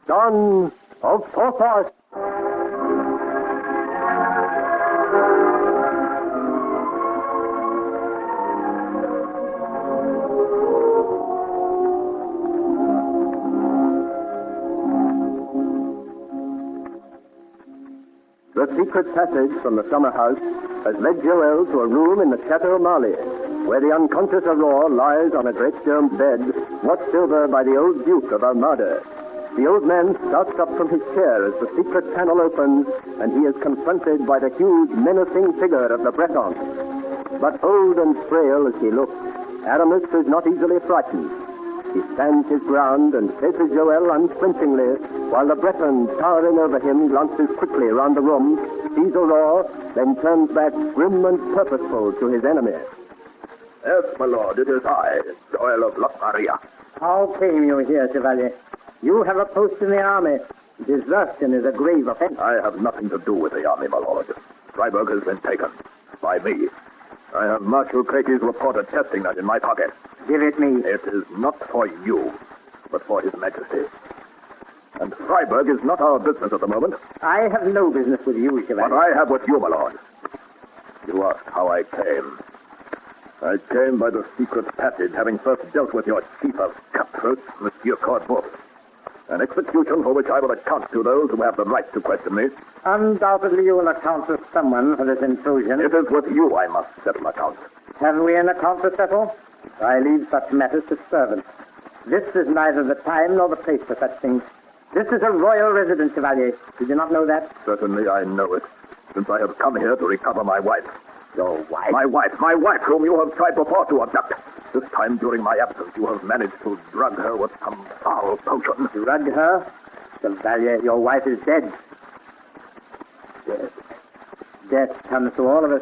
John of Porthos. The secret passage from the summer house has led Joel to a room in the Chateau Marley, where the unconscious Aurore lies on a great stone bed, watched over by the old Duke of Armada. The old man starts up from his chair as the secret panel opens, and he is confronted by the huge, menacing figure of the Breton. But old and frail as he looks, Aramis is not easily frightened. He stands his ground and faces Joel unflinchingly, while the Breton, towering over him, glances quickly around the room, sees Aurore, then turns back grim and purposeful to his enemy. Yes, my lord, it is I, Joel of Maria. How came you here, Chevalier? You have a post in the army. Desertion is a grave offense. I have nothing to do with the army, my lord. Freiburg has been taken. By me. I have Marshal Crequy's report attesting that in my pocket. Give it me. It is not for you, but for His Majesty. And Freiburg is not our business at the moment. I have no business with you, Chevalier. But I have with you, my lord. You asked how I came. I came by the secret passage, having first dealt with your chief of cutthroats, Monsieur Porthos. An execution for which I will account to those who have the right to question me. Undoubtedly you will account to someone for this intrusion. It is with you I must settle accounts. Have we an account to settle? I leave such matters to servants. This is neither the time nor the place for such things. This is a royal residence, Chevalier. Did you not know that? Certainly I know it, since I have come here to recover my wife. Your wife? My wife, whom you have tried before to abduct. This time during my absence, you have managed to drug her with some foul potion. Drug her? Chevalier, your wife is dead. Dead. Death comes to all of us.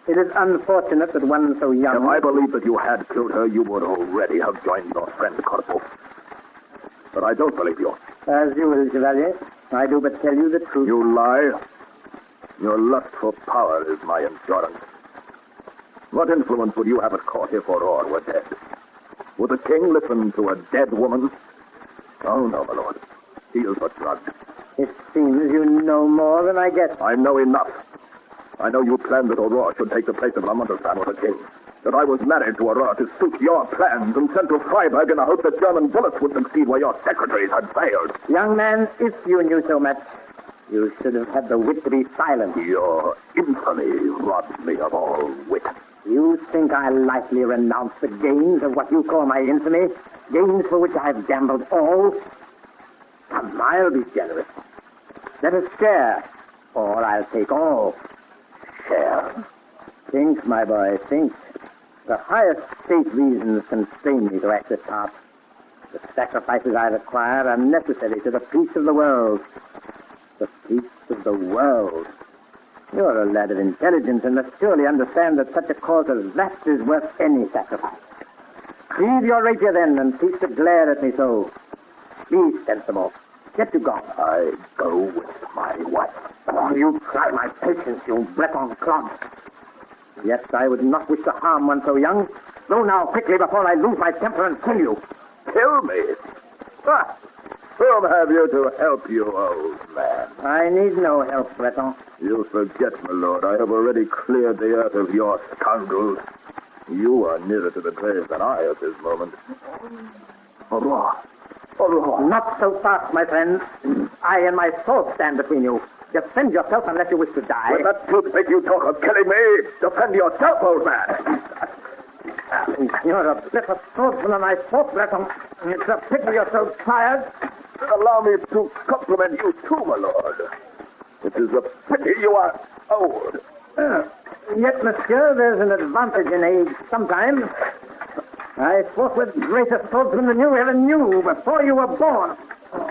It is unfortunate that one so young... If I believed that you had killed her, you would already have joined your friend Corporal. But I don't believe you. As you will, Chevalier. I do but tell you the truth. You lie. Your lust for power is my endurance. What influence would you have at court if Aurore were dead? Would the king listen to a dead woman? Oh, no, my lord. He is but drugged. It seems you know more than I guess. I know enough. I know you planned that Aurore should take the place of La Montespan with the king. That I was married to Aurore to suit your plans and sent to Freiburg in the hope that German bullets would succeed where your secretaries had failed. Young man, if you knew so much, you should have had the wit to be silent. Your infamy robs me of all wit. You think I lightly renounce the gains of what you call my infamy? Gains for which I've gambled all? Come, I'll be generous. Let us share, or I'll take all. Share? Think, my boy, think. The highest state reasons constrain me to act this part. The sacrifices I require are necessary to the peace of the world. The peace of the world. You're a lad of intelligence and must surely understand that such a cause as that is worth any sacrifice. Sheathe your rapier then and cease to glare at me so. Be sensible. Get you gone. I go with my wife. Oh, you try my patience, you Breton clod. Yes, I would not wish to harm one so young. Go now, quickly, before I lose my temper and kill you. Kill me? Ah, whom have you to help you, old man? I need no help, Breton. You forget, my lord, I have already cleared the earth of your scoundrels. You are nearer to the grave than I at this moment. Aurore. Aurore. Not so fast, my friend. I and my sword stand between you. Defend yourself unless you wish to die. With that toothpick you talk of killing me, defend yourself, old man. You're a better swordsman than I thought, Breton. It's a pity you're so tired. Allow me to compliment you too, my lord. It is a pity you are old. Yet, monsieur, there's an advantage in age sometimes. I fought with greater swordsmen than you ever knew before you were born.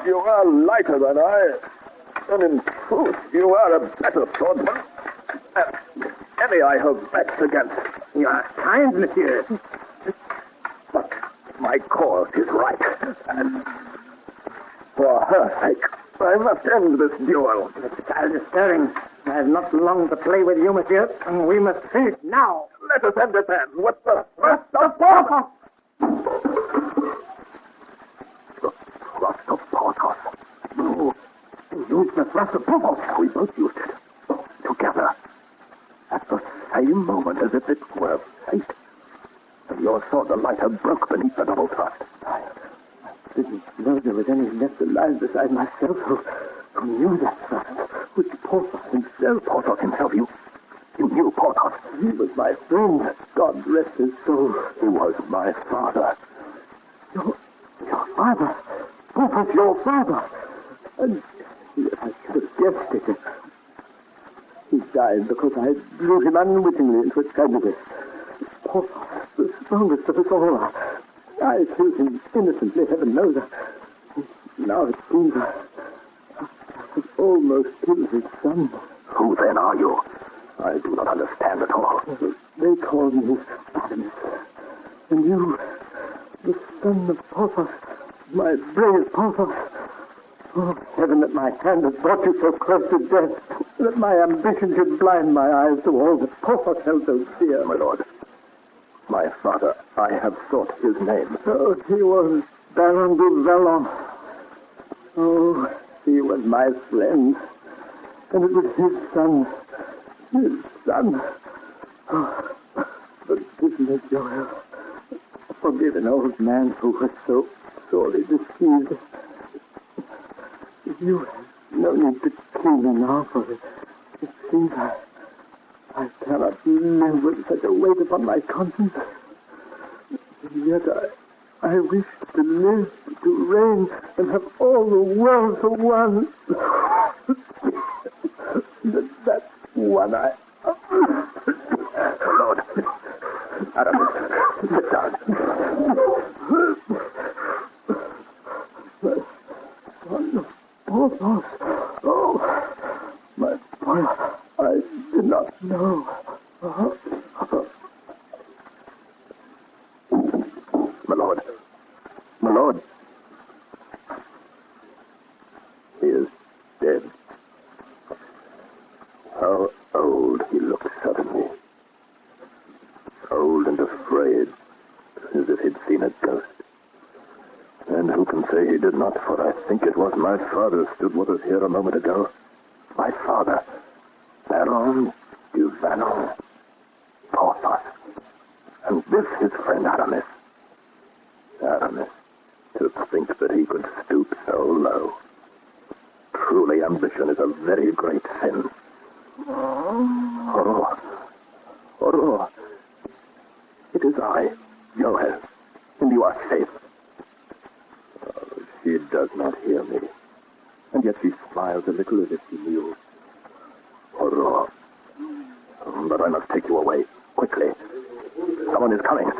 You are lighter than I. And in truth, you are a better swordsman. Any I have met against. You are kind, monsieur. But my cause is right. And for her sake, I must end this duel. The child is stirring. I have not long to play with you, monsieur. We must finish now. Let us end this end. What the Porthos? The thrust of Porthos. No. You used the thrust of Porthos. We both used it. Together. At the same moment as if it were fate. And your sword, the lighter, broke beneath the double thrust. I didn't know there was any left alive beside myself who knew that thrust. Which Porthos himself. Porthos himself, you knew Porthos. He was my friend. God rest his soul. He was my father. Your father? Porthos, your father? And I should have guessed it. He died because I drew him unwittingly into a tragedy. Porthos, the strongest of us all. I killed him innocently, heaven knows. Now it seems I have almost killed his son. Who then are you? I do not understand at all. They call me Aramis. And you, the son of Porthos, my brave Porthos. Oh, heaven, that my hand has brought you so close to death, that my ambition should blind my eyes to all that Porthos held so dear. My lord, my father, I have sought his name. Oh, he was Baron de Vallon. Oh, he was my friend. And it was his son. His son. Oh, forgive me, Joel. Forgive an old man who was so sorely deceived. You have no need to kill me now, for it seems I cannot live with such a weight upon my conscience. And yet I wish to live, to reign, and have all the world for one. That's one I... Lord, Aramis, sit down. Porthos. Oh, my boy, I did not know. My lord, he is dead. How old he looked suddenly. Old and afraid, as if he'd seen a ghost. And who can say he did not, for I think it was my father stood with us here a moment ago. My father, Baron du Vallon, Porthos. And this his friend Aramis. Aramis, to think that he could stoop so low. Truly, ambition is a very great sin. Oh, it is I, Joel, and you are safe. She does not hear me, and yet she smiles a little as if she knew. Horror. But I must take you away, quickly. Someone is coming.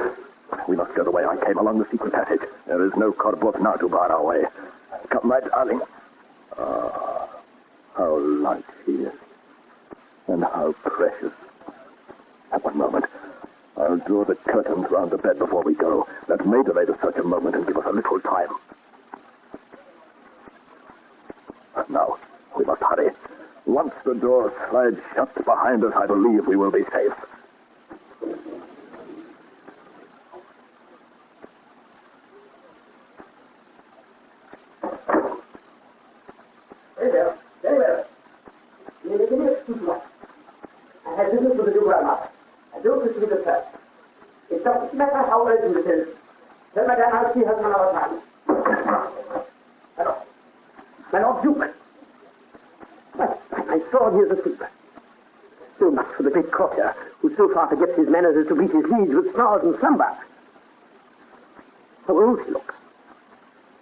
We must get away. I came along the secret passage. There is no Corbeau now to bar our way. Come, my darling. Ah, how light she is, and how precious. At one moment. I'll draw the curtains round the bed before we go. That may delay to such a moment and give us a little time. Now, we must hurry. Once the door slides shut behind us, I believe we will be safe. Very well, very well. Give me excuse-moi. I have business with the Duke Rama. I don't wish to be disturbed. It doesn't matter how urgent it is. Tell Madame I'll see her some other time. Hello. My Lord Duke. I saw he is asleep. So much for the great courtier, who so far forgets his manners as to beat his liege with snores and slumber. How old he looks.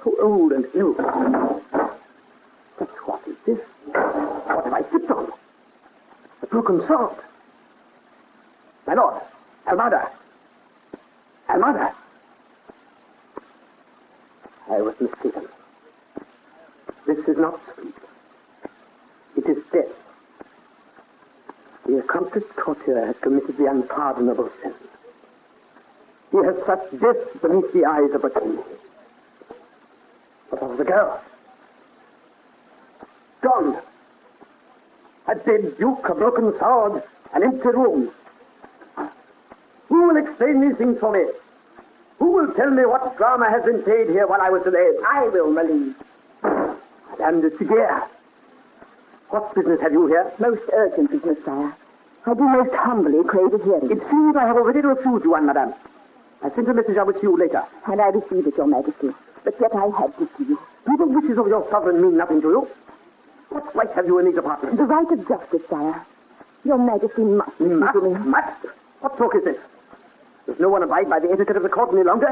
How old and ill. But what is this? What have I sipped on? A broken sword. My lord, Almada. Almada. I was mistaken. This is not sleep. It is death. The accomplished courtier has committed the unpardonable sin. He has sat death beneath the eyes of a king. But of the girl? Gone. A dead duke, a broken sword, an empty room. will explain these things for me? Who will tell me what drama has been played here while I was delayed? I will, my liege. Madame de Séguier, what business have you here? Most urgent business, sire. I do most humbly crave a hearing. It seems I have already refused you one, madame. I sent a message I will see you later. And I received it, your majesty. But yet I had to see you. Do the wishes of your sovereign mean nothing to you? What right have you in these apartments? The right of justice, sire. Your majesty must listen to me. Must? What talk is this? Does no one abide by the etiquette of the court any longer?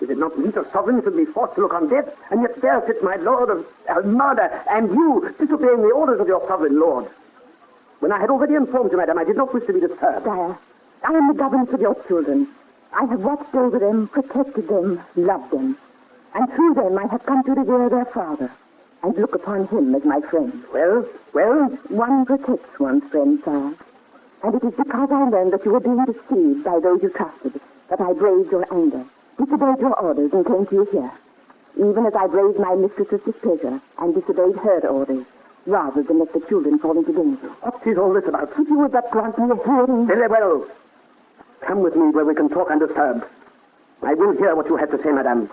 Is it not meet a sovereign should be forced to look on death, and yet there sits my lord of Almada, and you disobeying the orders of your sovereign lord? When I had already informed you, madam, I did not wish to be disturbed. Sire, I am the governess of your children. I have watched over them, protected them, loved them. And through them I have come to revere their father and look upon him as my friend. Well? One protects one's friend, sire. And it is because I learned that you were being deceived by those you trusted that I braved your anger, disobeyed your orders, and came to you here. Even as I braved my mistress's displeasure and disobeyed her orders, rather than let the children fall into danger. What is all this about? If you would but grant me a hearing... Very well. Come with me where we can talk undisturbed. I will hear what you have to say, madame.